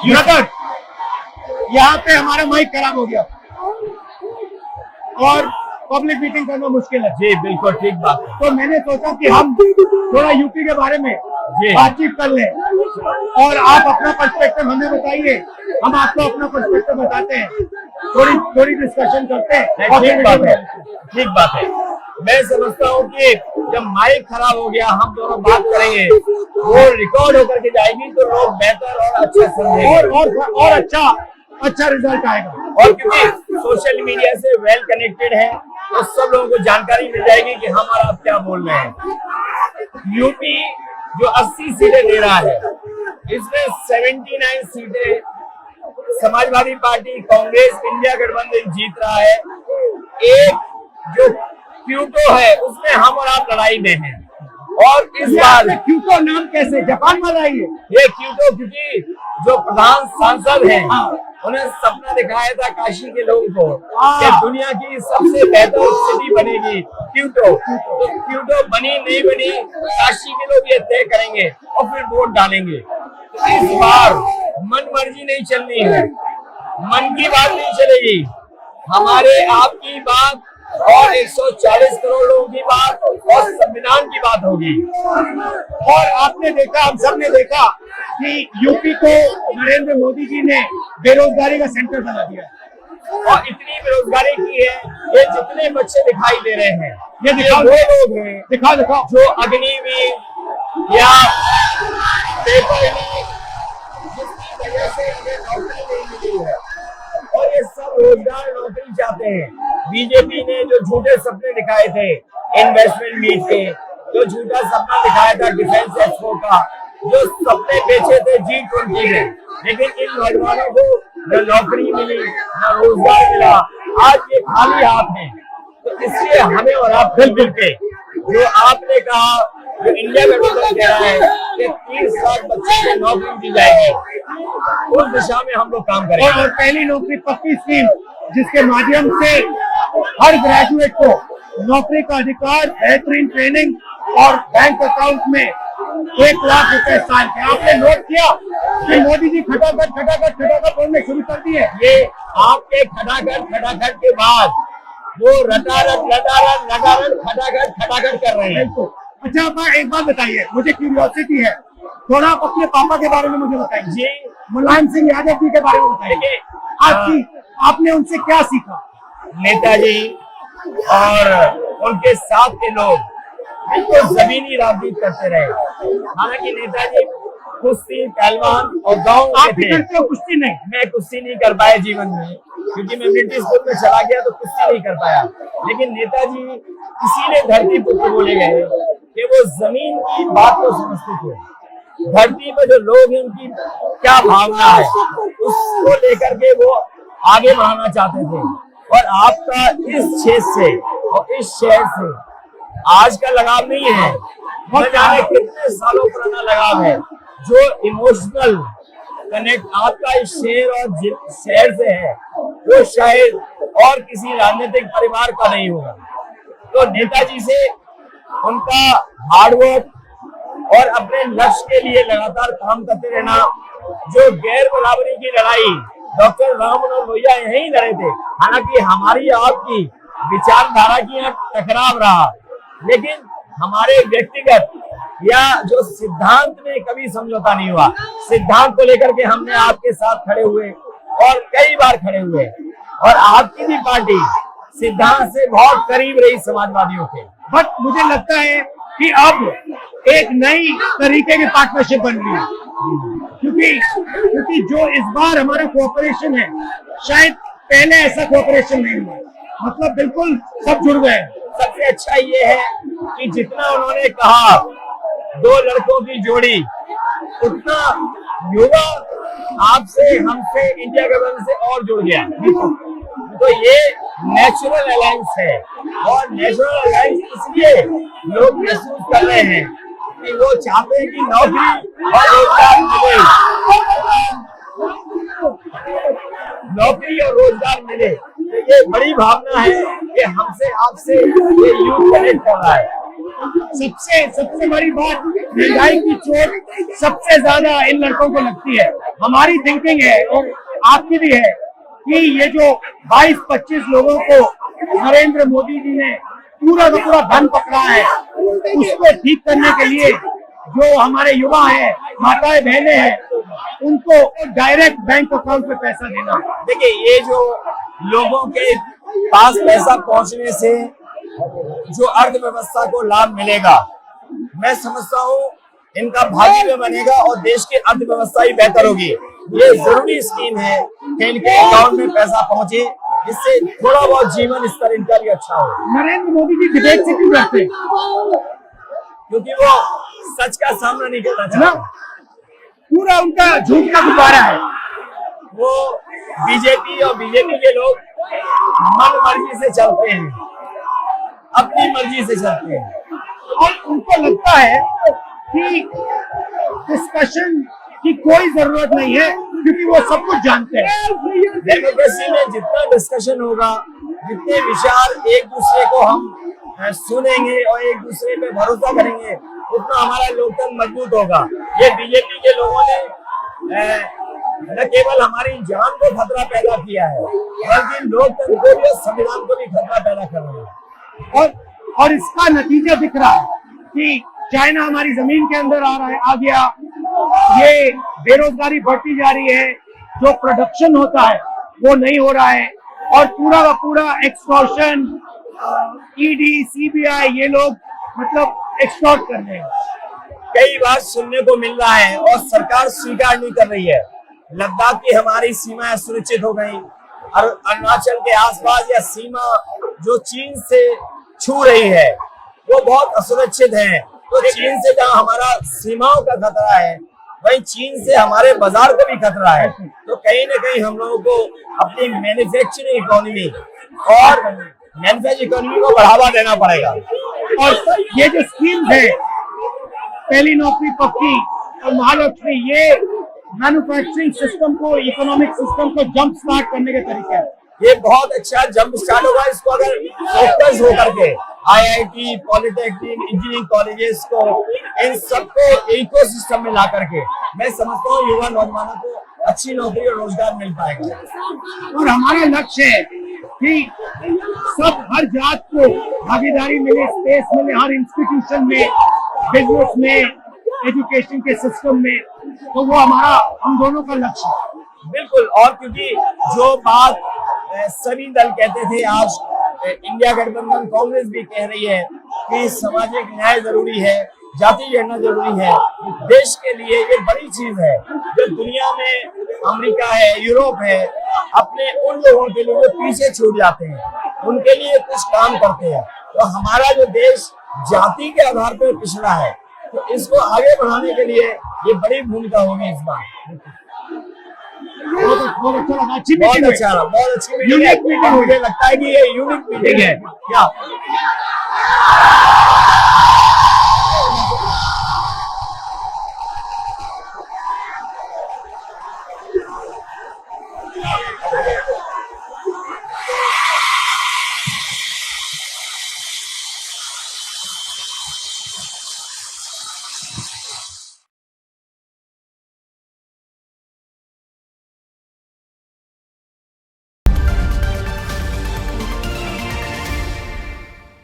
Brother, यहाँ पे हमारा माइक खराब हो गया और पब्लिक मीटिंग करना मुश्किल है। जी बिल्कुल ठीक बात है। तो मैंने सोचा कि हम थोड़ा यूपी के बारे में बातचीत कर लें और आप अपना पर्सपेक्टिव हमें बताइए, हम आपको अपना पर्सपेक्टिव बताते हैं, थोड़ी डिस्कशन करते हैं। ठीक बात है, ठीक बात है। मैं समझता हूँ कि जब माइक खराब हो गया हम दोनों बात करेंगे, वो रिकॉर्ड होकर के जाएगी तो लोग बेहतर और अच्छा समझेंगे और अच्छा रिजल्ट आएगा। और क्योंकि सोशल मीडिया से वेल कनेक्टेड है तो सब लोगों को जानकारी मिल जाएगी कि हम और आप क्या बोल रहे हैं। यूपी जो 80 सीटें दे रहा है, इसमें 79 सीटें समाजवादी पार्टी, कांग्रेस, इंडिया गठबंधन जीत रहा है। एक जो क्यूटो है उसमें हम और आप लड़ाई में हैं। और इस बार क्यूटो नाम कैसे जापान वाला है ये क्यूटो, क्योंकि जो प्रधान सांसद हैं उन्हें सपना दिखाया था काशी के लोगों को कि दुनिया की सबसे बेहतर सिटी बनेगी क्यूटो। तो क्यूटो बनी नहीं बनी काशी के लोग ये तय करेंगे और फिर वोट डालेंगे। तो इस बार मन मर्जी नहीं चलनी है, मन की बात नहीं चलेगी, हमारे आपकी बात और 140 करोड़ लोगों की बात और संविधान की बात होगी। और आपने देखा, हम सब ने देखा कि यूपी को नरेंद्र मोदी जी ने बेरोजगारी का सेंटर बना दिया और इतनी बेरोजगारी की है, ये जितने बच्चे दिखाई दे रहे हैं ये दिखाओ, वो लोग हैं दिखाओ जो अग्निवीर या पेपर जिसकी वजह से इन्हें नौकरी नहीं मिली है और ये सब रोजगार नौकरी चाहते हैं। बीजेपी ने जो झूठे सपने दिखाए थे इन्वेस्टमेंट मीट के, जो झूठा सपना दिखाया था डिफेंस एक्सपो का, जो सपने बेचे थे G20 में, लेकिन इन नौजवानों को न नौकरी मिली न रोजगार मिला, आज ये खाली हाथ हैं। तो इसलिए हमें और आप मिल के जो आपने कहा, जो इंडिया गठबंधन कह रहा है कि 30 लाख बच्चों को नौकरी दी जाएगी, उस दिशा में हम लोग काम करेंगे। और पहली नौकरी पक्की स्कीम जिसके माध्यम से हर ग्रेजुएट को नौकरी का अधिकार, बेहतरीन ट्रेनिंग और बैंक अकाउंट में 1 लाख रुपए साल के। आपने नोट किया कि मोदी जी खटाखट बोलने शुरू कर दिए। ये आपके खटाखट के बाद वो रटारट खटाखट कर रहे हैं। अच्छा, आप एक बात बताइए, मुझे क्यूरियोसिटी है, थोड़ा आप अपने पापा के बारे में मुझे बताइए जी। मुलायम सिंह यादव जी के बारे में बताइए, आपने उनसे क्या सीखा? नेताजी और उनके साथ के लोग बिल्कुल जमीनी राजनीति करते रहे। हालांकि नेताजी कुश्ती, पहलवान और गाँव के थे। कुश्ती नहीं, मैं कुश्ती नहीं कर पाया जीवन में, क्योंकि मैं मिलिट्री स्कूल में चला गया तो कुश्ती नहीं कर पाया। लेकिन नेताजी इसीलिए धरती पुत्र बोले गए कि वो जमीन की बात को समझते थे, धरती पर जो लोग हैं उनकी क्या भावना है उसको लेकर के वो आगे बढ़ाना चाहते थे। और आपका इस क्षेत्र से और इस शहर से आज का लगाव नहीं है, न जाने कितने सालों पुराना लगाव है। जो इमोशनल कनेक्ट आपका इस शहर और शहर से है वो शायद और किसी राजनीतिक परिवार का नहीं होगा। तो नेताजी से उनका हार्डवर्क और अपने लक्ष्य के लिए लगातार काम करते रहना, जो गैर बराबरी की लड़ाई डॉक्टर राम मनोहर लोहिया यहीं लड़े थे। हालांकि हमारी आपकी विचारधारा की यहाँ टकराव रहा, लेकिन हमारे व्यक्तिगत या जो सिद्धांत में कभी समझौता नहीं हुआ। सिद्धांत को लेकर के हमने आपके साथ खड़े हुए और कई बार खड़े हुए, और आपकी भी पार्टी सिद्धांत से बहुत करीब रही समाजवादियों के। बट मुझे लगता है कि अब एक नई तरीके की पार्टनरशिप बन रही है, क्योंकि जो इस बार हमारा कोऑपरेशन है, शायद पहले ऐसा कोऑपरेशन नहीं हुआ। मतलब बिल्कुल सब जुड़ गए। सबसे अच्छा ये है कि जितना उन्होंने कहा 2 लड़कों की जोड़ी, उतना युवा आपसे, हमसे, इंडिया गठबंधन से और जुड़ गया। तो ये नेचुरल अलायंस है, और नेचुरल अलायंस इसलिए लोग महसूस कर रहे हैं कि वो चाहते हैं कि नौकरी और रोजगार मिले, नौकरी और रोजगार मिले। तो ये बड़ी भावना है कि हमसे आपसे ये यूथ कनेक्ट कर रहा है। सबसे बड़ी बात, महंगाई की चोट सबसे ज्यादा इन लड़कों को लगती है। हमारी थिंकिंग है और आपकी भी है कि ये जो 22-25 लोगों को नरेंद्र मोदी जी ने पूरा का पूरा धन पकड़ा है, उसको ठीक करने के लिए जो हमारे युवा हैं, माताएं बहनें हैं, उनको डायरेक्ट बैंक अकाउंट में पैसा देना। देखिए, ये जो लोगों के पास पैसा पहुंचने से जो अर्थव्यवस्था को लाभ मिलेगा, मैं समझता हूँ इनका भाग्य में बनेगा और देश की अर्थव्यवस्था ही बेहतर होगी। ये जरूरी स्कीम है कि इनके अकाउंट में पैसा पहुंचे, इससे थोड़ा बहुत जीवन स्तर इनका भी अच्छा हो। नरेंद्र मोदी जी डिबेट से क्यों डरते हैं? क्योंकि वो सच का सामना नहीं करना चाहते। पूरा उनका झूठ का गुब्बारा है। वो बीजेपी और बीजेपी के लोग मन मर्जी से चलते हैं, अपनी मर्जी से चलते हैं और उनको लगता है कि डिस्कशन की कोई जरूरत नहीं है क्योंकि वो सब कुछ जानते हैं। डेमोक्रेसी में जितना डिस्कशन होगा, जितने विचार एक दूसरे को हम सुनेंगे और एक दूसरे पे भरोसा करेंगे, उतना हमारा लोकतंत्र मजबूत होगा। ये बीजेपी के लोगों ने न केवल हमारी जान को खतरा पैदा किया है, बल्कि लोकतंत्र को भी और संविधान को भी खतरा पैदा कर रहे हैं। और इसका नतीजा दिख रहा है कि चाइना हमारी जमीन के अंदर आ गया, ये बेरोजगारी बढ़ती जा रही है, जो प्रोडक्शन होता है वो नहीं हो रहा है और पूरा का पूरा एक्सटॉर्शन, ईडी, सीबीआई, ये लोग मतलब एक्सटॉर्ट कर रहे हैं। कई बार सुनने को मिल रहा है और सरकार स्वीकार नहीं कर रही है, लद्दाख की हमारी सीमाएं सुरक्षित हो गई, अरुणाचल के आसपास या सीमा जो चीन से छू रही है वो बहुत असुरक्षित है। तो चीन से जहाँ हमारा सीमाओं का खतरा है, वहीं चीन से हमारे बाजार को भी खतरा है। तो कहीं ना कहीं हम लोगों को अपनी मैन्युफैक्चरिंग इकोनॉमी और मैन्युफैक्चरिंग इकोनॉमी को बढ़ावा देना पड़ेगा। और ये जो स्कीम है, पहली नौकरी पक्की और महालक्ष्मी, ये मैन्युफैक्चरिंग सिस्टम को, इकोनॉमिक सिस्टम को जंप स्टार्ट करने के तरीके हैं। ये बहुत अच्छा जंप स्टार्ट होगा। इसको अगर फोकस होकर के IIT, पॉलिटेक्निक, इंजीनियरिंग कॉलेजेस को, इन सबको इकोसिस्टम में ला करके, मैं समझता हूँ युवा नौजवानों को अच्छी नौकरी और रोजगार मिल पाएगा। और हमारा लक्ष्य है कि सब, हर जात को भागीदारी मिले, स्पेस मिले, हर इंस्टीट्यूशन में, बिजनेस में, एजुकेशन के सिस्टम में। तो वो हमारा, हम दोनों का लक्ष्य है। बिल्कुल। और क्योंकि जो बात सभी दल कहते थे, आज इंडिया गठबंधन कांग्रेस भी कह रही है कि सामाजिक न्याय जरूरी है, जाति गणना जरूरी है। देश के लिए ये बड़ी चीज है। जो दुनिया में अमेरिका है, यूरोप है, अपने उन लोगों के लिए जो पीछे छूट जाते हैं, उनके लिए कुछ काम करते हैं। तो हमारा जो देश जाति के आधार पर पिछड़ा है, तो इसको आगे बढ़ाने के लिए ये बड़ी भूमिका होगी इस बार। बहुत अच्छा लगा, अच्छी बहुत अच्छी मीटिंग है। मुझे लगता है कि ये यूनिक मीटिंग है क्या?